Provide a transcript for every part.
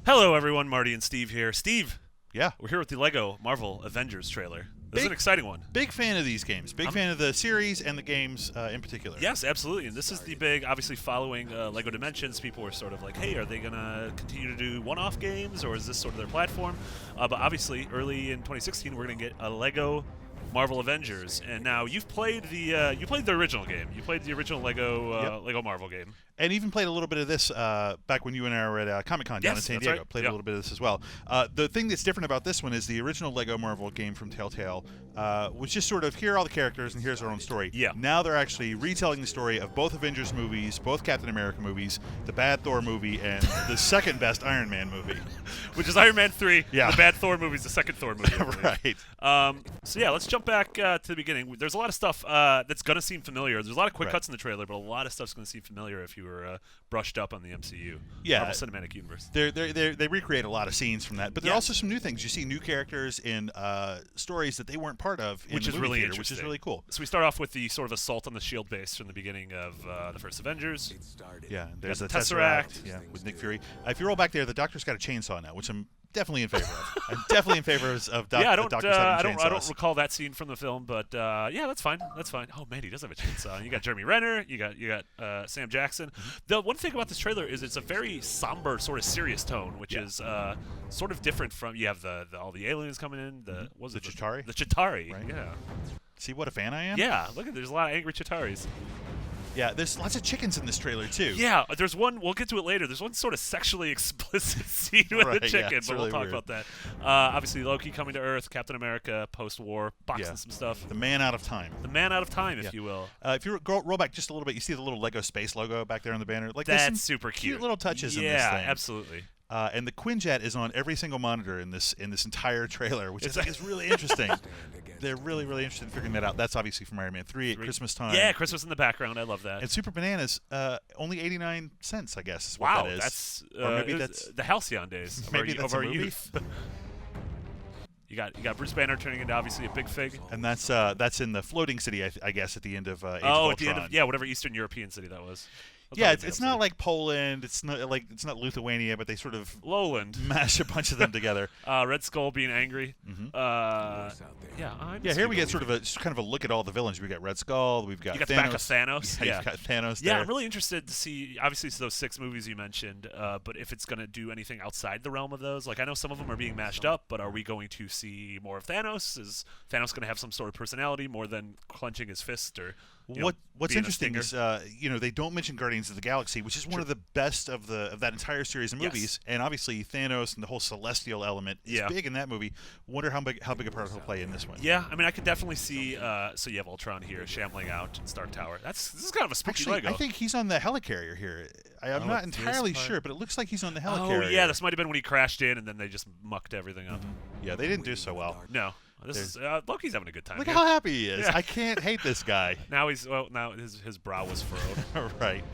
Hello, everyone. Marty and Steve here. Steve, Yeah. we're here with the Lego Marvel Avengers trailer. This is Big- an exciting one. Big fan of these games. Big I'm- fan of the series and the games in particular. Yes, absolutely. And this is the big, obviously, following Lego Dimensions. People were sort of like, hey, are they going to continue to do one-off games, or is this sort of their platform? But obviously, early in 2016, we're going to get a Lego Marvel Avengers. And now you've played the original game. You played the original Lego Marvel game. And even played a little bit of this back when you and I were at Comic-Con down in Yes, San that's Diego. right. Played Yep. a little bit of this as well. The thing that's different about this one is the original Lego Marvel game from Telltale was just sort of, here are all the characters and here's our own story. Yeah. Now they're actually retelling the story of both Avengers movies, both Captain America movies, the bad Thor movie, and the second best Iron Man movie. Which is Iron Man 3. Yeah. The bad Thor movie is the second Thor movie. I believe. Right. So yeah, let's jump back to the beginning. There's a lot of stuff that's gonna seem familiar. There's a lot of quick Right. cuts in the trailer, but a lot of stuff's gonna seem familiar if you were brushed up on the MCU, Yeah. Marvel Cinematic Universe. They recreate a lot of scenes from that, but there are Yeah. also some new things. You see new characters in stories that they weren't part of, in Which the is movie really theater, which is interesting. really cool. So we start off with the sort of assault on the Shield base from the beginning of the first Avengers. Yeah, there's the the Tesseract. Yeah, with Nick Fury. If you roll back there, the Doctor's got a chainsaw now, which I'm definitely in favor of. I'm definitely in favor of Yeah, I the don't, Doctor's I having don't, I don't chainsaws. recall that scene from the film, but yeah, that's fine. That's fine. Oh man, he does have a chainsaw. You got Jeremy Renner. You got Sam Jackson. Mm-hmm. The one thing about this trailer is it's a very somber, sort of serious tone, which Yeah. is sort of different from. You have all the aliens coming in. What was The it? Chitauri? The Chitauri. Right. Yeah. See what a fan I am? Yeah. Look at there's a lot of angry Chitauris. Yeah, there's lots of chickens in this trailer, too. Yeah. There's one. We'll get to it later. There's one sort of sexually explicit scene with Right, a yeah, chicken, it's but we'll really talk weird. about that. Obviously, Loki coming to Earth. Captain America post-war, boxing Yeah. some stuff. The man out of time. The man out of time, if Yeah. you will. If you roll back just a little bit, you see the little Lego space logo back there on the banner. Like there's That's some super cute cute. little touches in this Yeah, thing. absolutely. And the Quinjet is on every single monitor in this entire trailer, which I think is really interesting. They're really, really interested in figuring that out. That's obviously from Iron Man 3 at Christmas time. Yeah, Christmas in the background. I love that. And Super Bananas, only 89 cents, I guess, is what Wow, that is. that's Or maybe it was that's the halcyon days of maybe our, that's of a our movie. youth. You got Bruce Banner turning into obviously a big fig. and that's in the floating city, I guess, at the end of Age of Oh, Ultron. at the end of whatever Eastern European city that was. That's Yeah, all it's made up not city. like Poland. It's not Lithuania, but they sort of Lowland. mash a bunch of them together. Red Skull being angry. Mhm. Yeah, I'm Yeah, here we get sort of kind of a look at all the villains. We've got Red Skull. We've got You got Thanos. the back of Thanos. Yeah, Yeah. you've got Thanos Yeah, there. I'm really interested to see. Obviously, it's those 6 movies you mentioned, but if it's going to do anything outside the realm of those, like I know some of them are being mashed up, but are we going to see more of Thanos? Is Thanos going to have some sort of personality more than clenching his fist or? What's being a interesting stinger? is they don't mention Guardians of the Galaxy, which is one of the best of that entire series of Yes. movies, and obviously Thanos and the whole celestial element is Yeah. big in that movie. Wonder how big a part he'll play in this one. Yeah, I mean, I could definitely see. So you have Ultron here shambling out in Stark Tower. This is kind of a spooky Actually, Lego. I think he's on the helicarrier here. I'm Oh, not this entirely part. sure, but it looks like he's on the Oh helicarrier. yeah, this might have been when he crashed in, and then they just mucked everything up. Yeah, they didn't do so well. No, this is Loki's having a good time. Look here. how happy he is. Yeah. I can't hate this guy. Now his brow was furrowed. Right.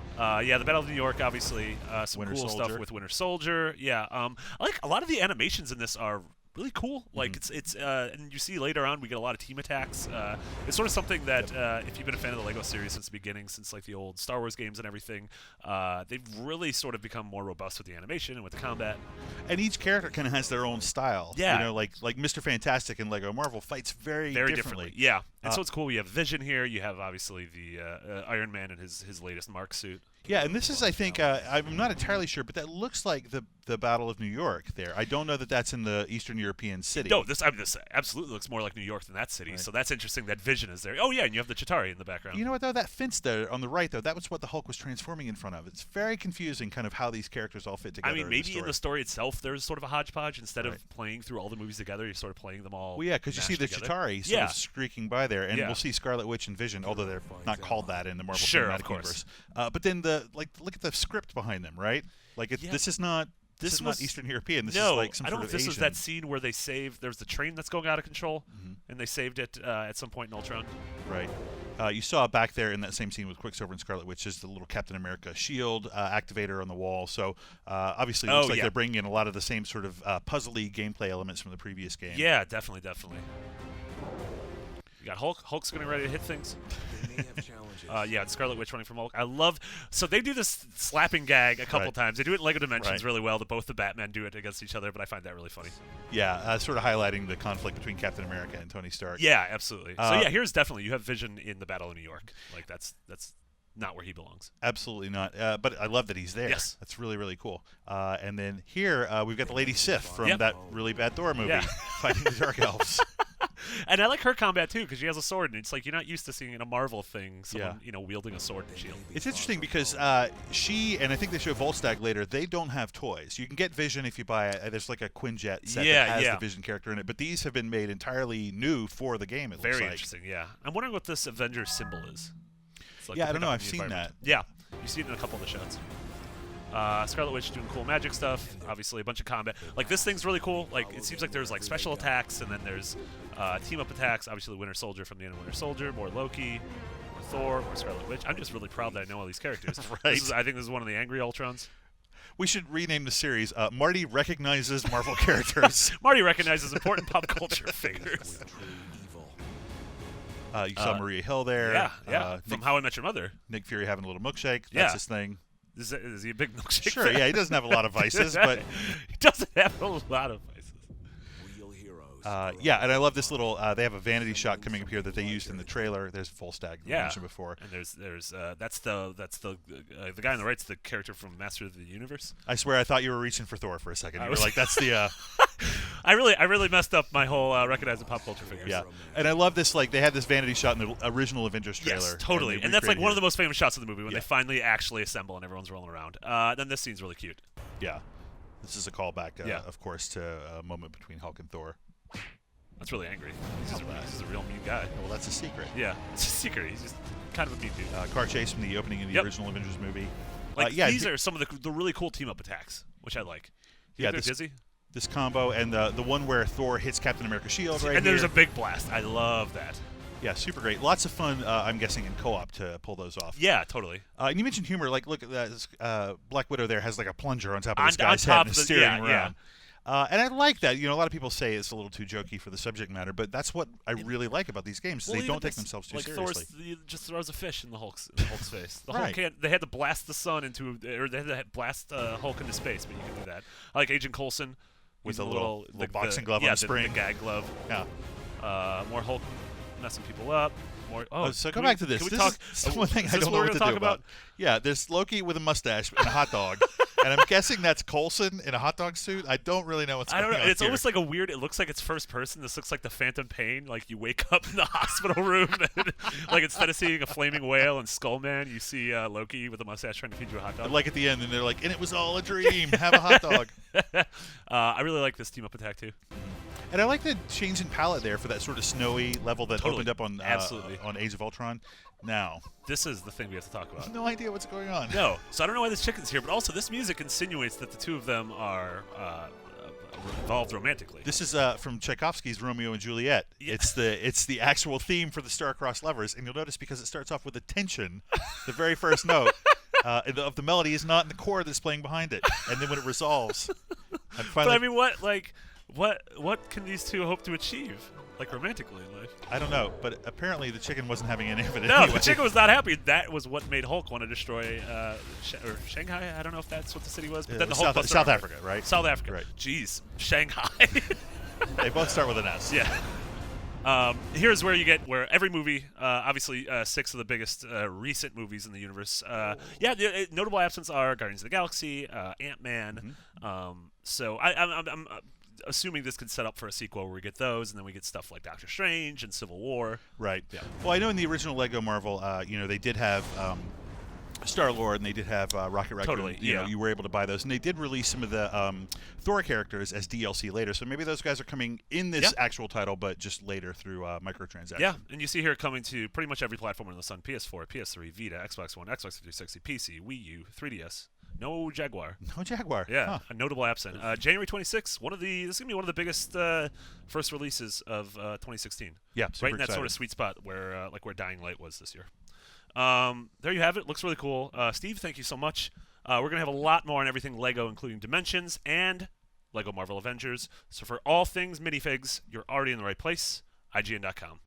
Yeah, the Battle of New York, obviously, some Winter cool Soldier. stuff with Winter Soldier. Yeah, I like a lot of the animations in this are really cool. Like it's and you see later on we get a lot of team attacks. It's sort of something that if you've been a fan of the Lego series since the beginning, since like the old Star Wars games and everything, they've really sort of become more robust with the animation and with the combat. And each character kind of has their own style. Yeah. like Mr. Fantastic in Lego Marvel fights very Differently. Yeah, and Uh, so it's cool. You have Vision here. You have obviously the Iron Man in his latest Mark suit. Yeah, and this is, I think, I'm not entirely sure, but that looks like the Battle of New York there. I don't know that that's in the Eastern European city. No, this absolutely looks more like New York than that city. Right. So that's interesting that Vision is there. Oh yeah, and you have the Chitauri in the background. You know what, though? That fence there on the right, though, that was what the Hulk was transforming in front of. It's very confusing kind of how these characters all fit together. I mean, maybe in the story. story itself, there's sort of a hodgepodge. Instead Right. of playing through all the movies together, you're sort of playing them all. Well, yeah, because you see the mashed together. Chitauri sort Yeah. of streaking by there, and Yeah. we'll see Scarlet Witch and Vision, although they're not called that in the Marvel Sure, Cinematic of course. Universe. But then look at the script behind them, right? Like Yeah. this is not This not was Eastern European. This no, is like some I don't sort know of if this was Asian. that scene where they saved. There's the train that's going out of control, Mm-hmm. and they saved it at some point in Ultron. Right. You saw back there in that same scene with Quicksilver and Scarlet Witch is the little Captain America shield activator on the wall. So obviously it looks like yeah. they're bringing in a lot of the same sort of puzzly gameplay elements from the previous game. Yeah, definitely. You got Hulk. Hulk's getting ready to hit things. Yeah, and Scarlet Witch running from Hulk. I love. So they do this slapping gag a couple times. They do it in Lego Dimensions really well. That both the Batmen do it against each other, but I find that really funny. Yeah, sort of highlighting the conflict between Captain America and Tony Stark. Yeah, absolutely. So yeah, here's definitely you have Vision in the Battle of New York. Like that's not where he belongs. Absolutely not. But I love that he's there. Yes. That's really, really cool. And then here we've got the Lady Sif from that really bad Thor movie fighting the Dark Elves. And I like her combat too because she has a sword, and it's like you're not used to seeing in a Marvel thing someone wielding a sword and shield. It's interesting because she and I think they show Volstagg later. They don't have toys. You can get Vision if you buy there's like a Quinjet set that has the Vision character in it, but these have been made entirely new for the game. It looks very like. Interesting. Yeah, I'm wondering what this Avengers symbol is. Like I don't know. I've seen that. Yeah, you see it in a couple of the shots. Scarlet Witch doing cool magic stuff. Obviously, a bunch of combat. Like this thing's really cool. Like it seems like there's like special attacks, and then there's team-up attacks. Obviously, Winter Soldier from the end of Winter Soldier. More Loki, more Thor, more Scarlet Witch. I'm just really proud that I know all these characters. Right. I think this is one of the Angry Ultrons. We should rename the series Marty Recognizes Marvel Characters. Marty recognizes important pop culture figures. You saw Maria Hill there. Yeah. From How I Met Your Mother. Nick Fury having a little milkshake. That's his thing. Is he a big milkshake Sure, fan? yeah. He doesn't have a lot of vices, but... He doesn't have a lot of vices. Yeah, and I love this little... they have a vanity shot coming up here that they used in the trailer. There's Volstagg, you mentioned before. And there's that's the guy on the right's the character from Master of the Universe. I swear I thought you were reaching for Thor for a second. You were like, that's the... I really messed up my whole recognizing pop culture figures. Yeah, and I love this. Like they had this vanity shot in the original Avengers trailer. Yes, totally. And that's like one of the most famous shots of the movie when they finally actually assemble and everyone's rolling around. Then this scene's really cute. Yeah, this is a callback, of course, to a moment between Hulk and Thor. That's really angry. He's a real mean guy. Well, that's a secret. Yeah, it's a secret. He's just kind of a mean dude. Car chase from the opening of the original Avengers movie. Like these are some of the really cool team-up attacks, which I like. Dizzy? This combo and the one where Thor hits Captain America's shield right and there's a big blast. I love that. Yeah, super great. Lots of fun, I'm guessing, in co-op to pull those off. Yeah, totally. And you mentioned humor. Like, look at that. Black Widow there has like a plunger on top of this guy's head and is steering him around. And I like that. You know, a lot of people say it's a little too jokey for the subject matter, but that's what I really like about these games. They don't take themselves too seriously. Thor just throws a fish in the Hulk's face. The Hulk can't. They had to blast the sun into, or they had to blast Hulk into space, but you can do that. I like Agent Coulson with a little boxing glove on the spring. The gag glove. Yeah. More Hulk messing people up. So go back to this. This is one thing I don't know what to do about. Yeah, there's Loki with a mustache and a hot dog. And I'm guessing that's Coulson in a hot dog suit. I don't really know what's going on. It's almost like a weird. It looks like it's first person. This looks like the Phantom Pain. Like you wake up in the hospital room, and, like instead of seeing a flaming whale and Skullman, you see Loki with a mustache trying to feed you a hot dog. Like at the end, and they're like, "And it was all a dream. Have a hot dog." I really like this team up attack too. And I like the change in palette there for that sort of snowy level that opened up on Age of Ultron. Now, this is the thing we have to talk about. No idea what's going on. No, so I don't know why this chicken's here, but also this music insinuates that the two of them are involved romantically. This is from Tchaikovsky's Romeo and Juliet. Yeah. It's the actual theme for the star-crossed lovers, and you'll notice because it starts off with a tension, the very first note of the melody is not in the chord that's playing behind it, and then when it resolves, and finally. But I mean, what can these two hope to achieve? Like romantically in life. I don't know, but apparently the chicken wasn't having any of it. No, anyway. The chicken was not happy. That was what made Hulk want to destroy Shanghai. I don't know if that's what the city was, but then the Hulk South Africa, right? South Africa, right? Jeez, Shanghai. They both start with an S. Yeah. Here's where you get where every movie, obviously 6 of the biggest recent movies in the universe. Notable absence are Guardians of the Galaxy, Ant-Man. Mm-hmm. So I'm assuming this could set up for a sequel where we get those, and then we get stuff like Doctor Strange and Civil War. Right. Yeah. Well, I know in the original Lego Marvel, they did have Star-Lord, and they did have Rocket Raccoon. Totally. You know, you were able to buy those, and they did release some of the Thor characters as DLC later. So maybe those guys are coming in this actual title, but just later through microtransactions. Yeah, and you see here coming to pretty much every platform under the sun: PS4, PS3, Vita, Xbox One, Xbox 360, PC, Wii U, 3DS. No Jaguar. No Jaguar. Yeah, a notable absent. January 26th. This is gonna be one of the biggest first releases of 2016. Yeah, right in that sort of sweet spot where where Dying Light was this year. There you have it. Looks really cool. Steve, thank you so much. We're gonna have a lot more on everything Lego, including Dimensions and Lego Marvel Avengers. So for all things minifigs, you're already in the right place. IGN.com.